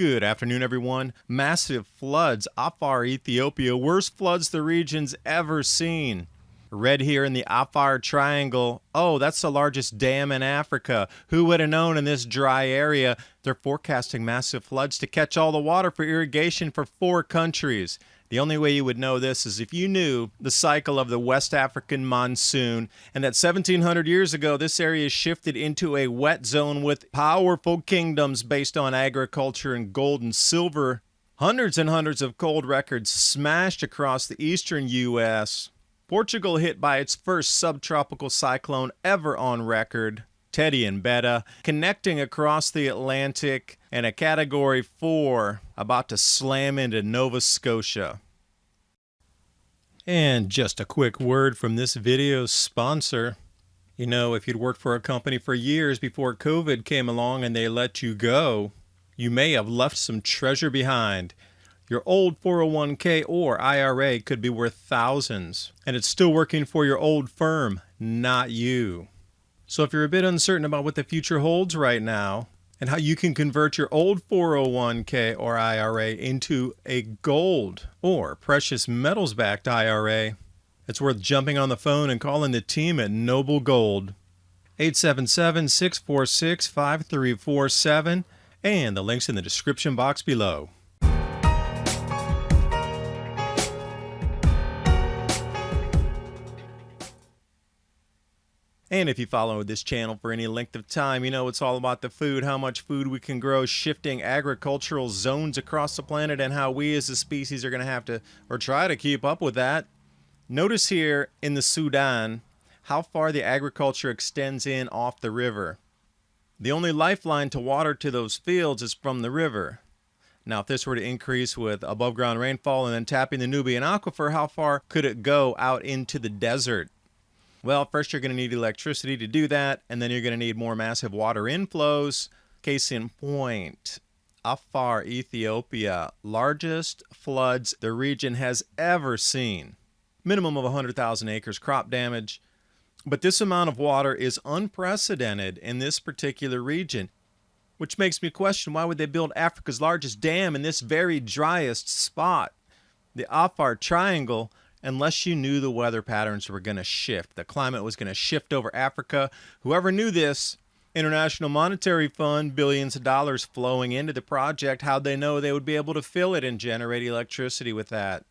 Good afternoon, everyone. Massive floods Afar, Ethiopia. Worst floods the region's ever seen. Red here in the Afar Triangle. Oh, that's the largest dam in Africa. Who would have known in this dry area? They're forecasting massive floods to catch all the water for irrigation for 4 countries. The only way you would know this is if you knew the cycle of the West African monsoon and that 1700 years ago this area shifted into a wet zone with powerful kingdoms based on agriculture and gold and silver. Hundreds and hundreds of cold records smashed across the eastern U.S. Portugal hit by its first subtropical cyclone ever on record, Teddy and Beta, connecting across the Atlantic, and a Category 4 about to slam into Nova Scotia. And just a quick word from this video's sponsor. You know, if you'd worked for a company for years before COVID came along and they let you go, you may have left some treasure behind. Your old 401k or IRA could be worth thousands, and it's still working for your old firm, not you. So if you're a bit uncertain about what the future holds right now, and how you can convert your old 401k or IRA into a gold or precious metals-backed IRA, it's worth jumping on the phone and calling the team at Noble Gold. 877-646-5347, and the link's in the description box below. And if you follow this channel for any length of time, you know it's all about the food, how much food we can grow, shifting agricultural zones across the planet, and how we as a species are going to have to, or try to keep up with that. Notice here in the Sudan how far the agriculture extends in off the river. The only lifeline to water to those fields is from the river. Now, if this were to increase with above ground rainfall and then tapping the Nubian aquifer, how far could it go out into the desert? Well, first you're going to need electricity to do that, and then you're going to need more massive water inflows. Case in point, Afar, Ethiopia, largest floods the region has ever seen. Minimum of 100,000 acres crop damage. But this amount of water is unprecedented in this particular region, which makes me question, why would they build Africa's largest dam in this very driest spot, the Afar Triangle, unless you knew the weather patterns were going to shift. The climate was going to shift over Africa. Whoever knew this, International Monetary Fund, billions of dollars flowing into the project, how'd they know they would be able to fill it and generate electricity with that?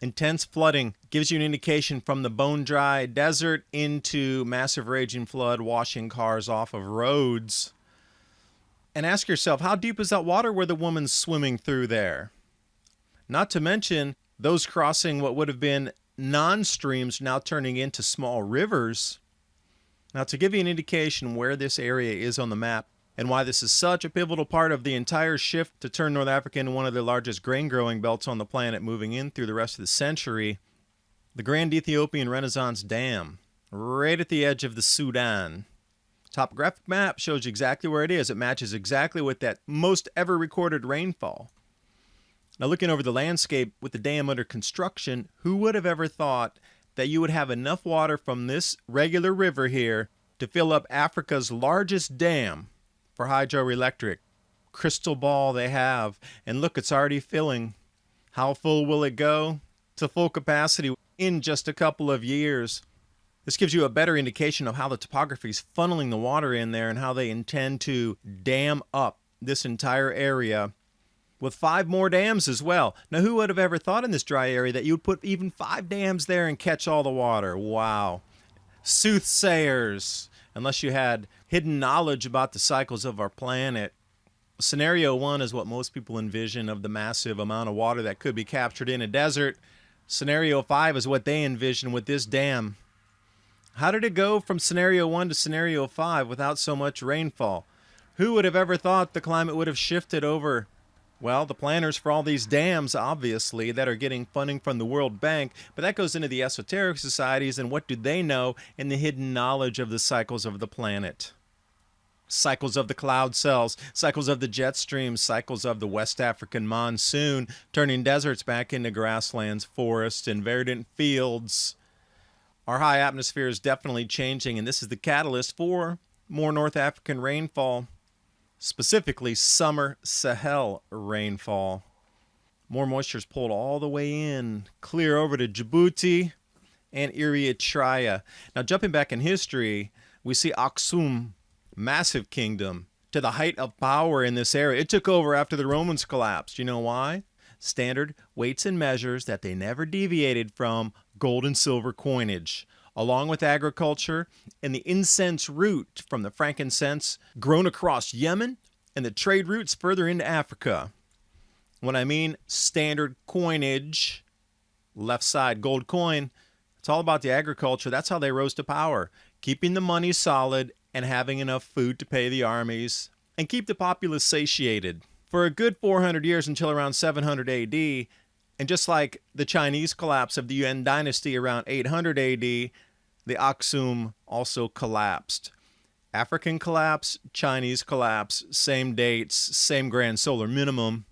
Intense flooding gives you an indication from the bone-dry desert into massive raging flood washing cars off of roads. And ask yourself, how deep is that water where the woman's swimming through there? Not to mention those crossing what would have been non-streams now turning into small rivers. Now, to give you an indication where this area is on the map and why this is such a pivotal part of the entire shift to turn North Africa into one of the largest grain-growing belts on the planet moving in through the rest of the century, the Grand Ethiopian Renaissance Dam, right at the edge of the Sudan. Topographic map shows you exactly where it is. It matches exactly with that most ever recorded rainfall. Now, looking over the landscape with the dam under construction, who would have ever thought that you would have enough water from this regular river here to fill up Africa's largest dam for hydroelectric? Crystal ball they have, and look, it's already filling. How full will it go? To full capacity in just a couple of years. This gives you a better indication of how the topography is funneling the water in there and how they intend to dam up this entire area, with 5 more dams as well. Now, who would have ever thought in this dry area that you would put even 5 dams there and catch all the water? Wow. Soothsayers, unless you had hidden knowledge about the cycles of our planet. Scenario 1 is what most people envision of the massive amount of water that could be captured in a desert. Scenario 5 is what they envision with this dam. How did it go from Scenario 1 to Scenario 5 without so much rainfall? Who would have ever thought the climate would have shifted over? Well, the planners for all these dams, obviously, that are getting funding from the World Bank, but that goes into the esoteric societies, and what do they know in the hidden knowledge of the cycles of the planet? Cycles of the cloud cells, cycles of the jet streams, cycles of the West African monsoon, turning deserts back into grasslands, forests, and verdant fields. Our high atmosphere is definitely changing, and this is the catalyst for more North African rainfall. specifically summer Sahel rainfall. More moisture is pulled all the way in, clear over to Djibouti and Eritrea. Now, jumping back in history, we see Aksum, massive kingdom, to the height of power in this area. It took over after the Romans collapsed. You know why? Standard weights and measures that they never deviated from: gold and silver coinage, along with agriculture and the incense root from the frankincense grown across Yemen and the trade routes further into Africa. When I mean standard coinage, left side gold coin, it's all about the agriculture. That's how they rose to power, keeping the money solid and having enough food to pay the armies and keep the populace satiated for a good 400 years until around 700 AD. And just like the Chinese collapse of the Yuan dynasty around 800 AD, the Aksum also collapsed. African collapse, Chinese collapse, same dates, same grand solar minimum.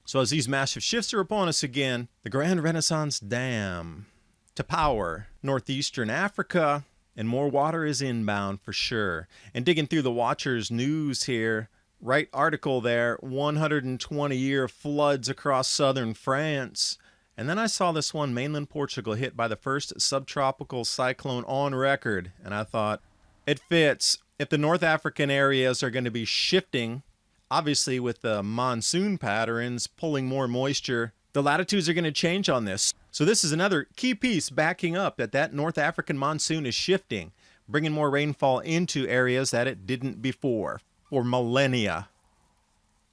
So as these massive shifts are upon us again, the Grand Renaissance Dam to power northeastern Africa, and more water is inbound for sure. And digging through the Watcher's news here, right article there, 120-year floods across southern France. And then I saw this one, mainland Portugal, hit by the first subtropical cyclone on record. And I thought, it fits. If the North African areas are going to be shifting, obviously with the monsoon patterns pulling more moisture, the latitudes are going to change on this. So this is another key piece backing up that North African monsoon is shifting, bringing more rainfall into areas that it didn't before for millennia.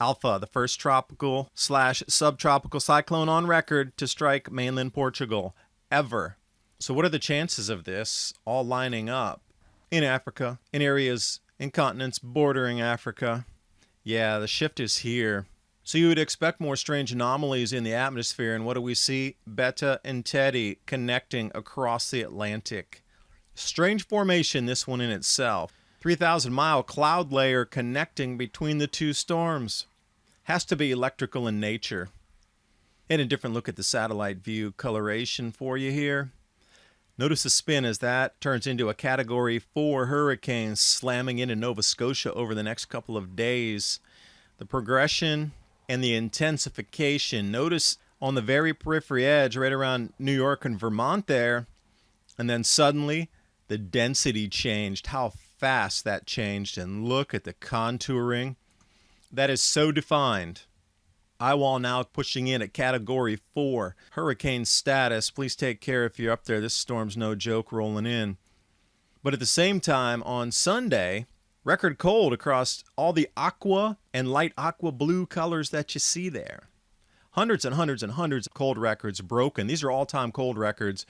Alpha, the first tropical/subtropical cyclone on record to strike mainland Portugal ever. So what are the chances of this all lining up in Africa, in areas, in continents bordering Africa? Yeah, the shift is here. So you would expect more strange anomalies in the atmosphere, and what do we see? Beta and Teddy connecting across the Atlantic. Strange formation, this one in itself. 3,000-mile cloud layer connecting between the two storms. Has to be electrical in nature. And a different look at the satellite view coloration for you here. Notice the spin as that turns into a Category 4 hurricane slamming into Nova Scotia over the next couple of days. The progression and the intensification. Notice on the very periphery edge, right around New York and Vermont there, and then suddenly the density changed. How fast that changed, and look at the contouring. That is so defined. Eyewall now pushing in at Category 4 hurricane status. Please take care if you're up there. This storm's no joke rolling in. But at the same time, on Sunday, record cold across all the aqua and light aqua blue colors that you see there. Hundreds and hundreds and hundreds of cold records broken. These are all-time cold records.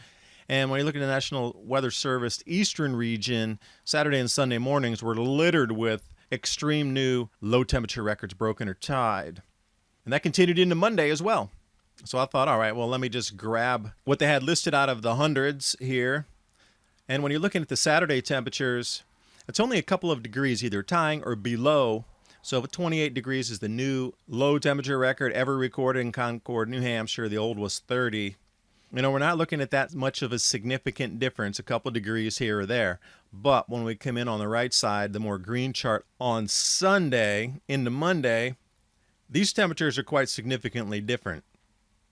And when you look at the National Weather Service Eastern region, Saturday and Sunday mornings were littered with extreme new low-temperature records broken or tied. And that continued into Monday as well. So I thought, all right, well, let me just grab what they had listed out of the hundreds here. And when you're looking at the Saturday temperatures, it's only a couple of degrees, either tying or below. So 28 degrees is the new low temperature record ever recorded in Concord, New Hampshire. The old was 30. You know, we're not looking at that much of a significant difference, a couple degrees here or there. But when we come in on the right side, the more green chart on Sunday into Monday, these temperatures are quite significantly different.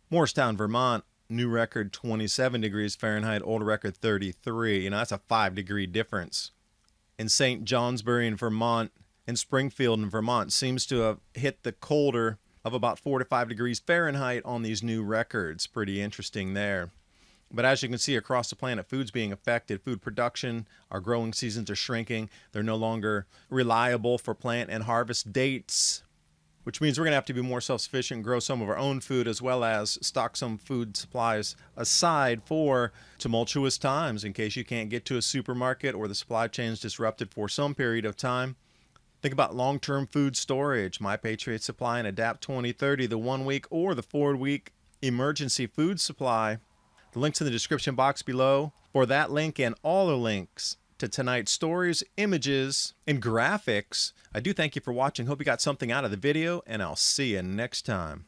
Morristown, Vermont, new record 27 degrees Fahrenheit, old record 33. You know, that's a 5-degree difference. In St. Johnsbury in Vermont and Springfield in Vermont seems to have hit the colder of about 4 to 5 degrees Fahrenheit on these new records. Pretty interesting there. But as you can see across the planet, food's being affected. Food production, our growing seasons are shrinking. They're no longer reliable for plant and harvest dates, which means we're going to have to be more self-sufficient and grow some of our own food, as well as stock some food supplies aside for tumultuous times in case you can't get to a supermarket or the supply chain is disrupted for some period of time. Think about long-term food storage. My Patriot Supply and Adapt 2030, the 1-week or the 4-week emergency food supply. The link's in the description box below. For that link and all the links to tonight's stories, images, and graphics, I do thank you for watching. Hope you got something out of the video, and I'll see you next time.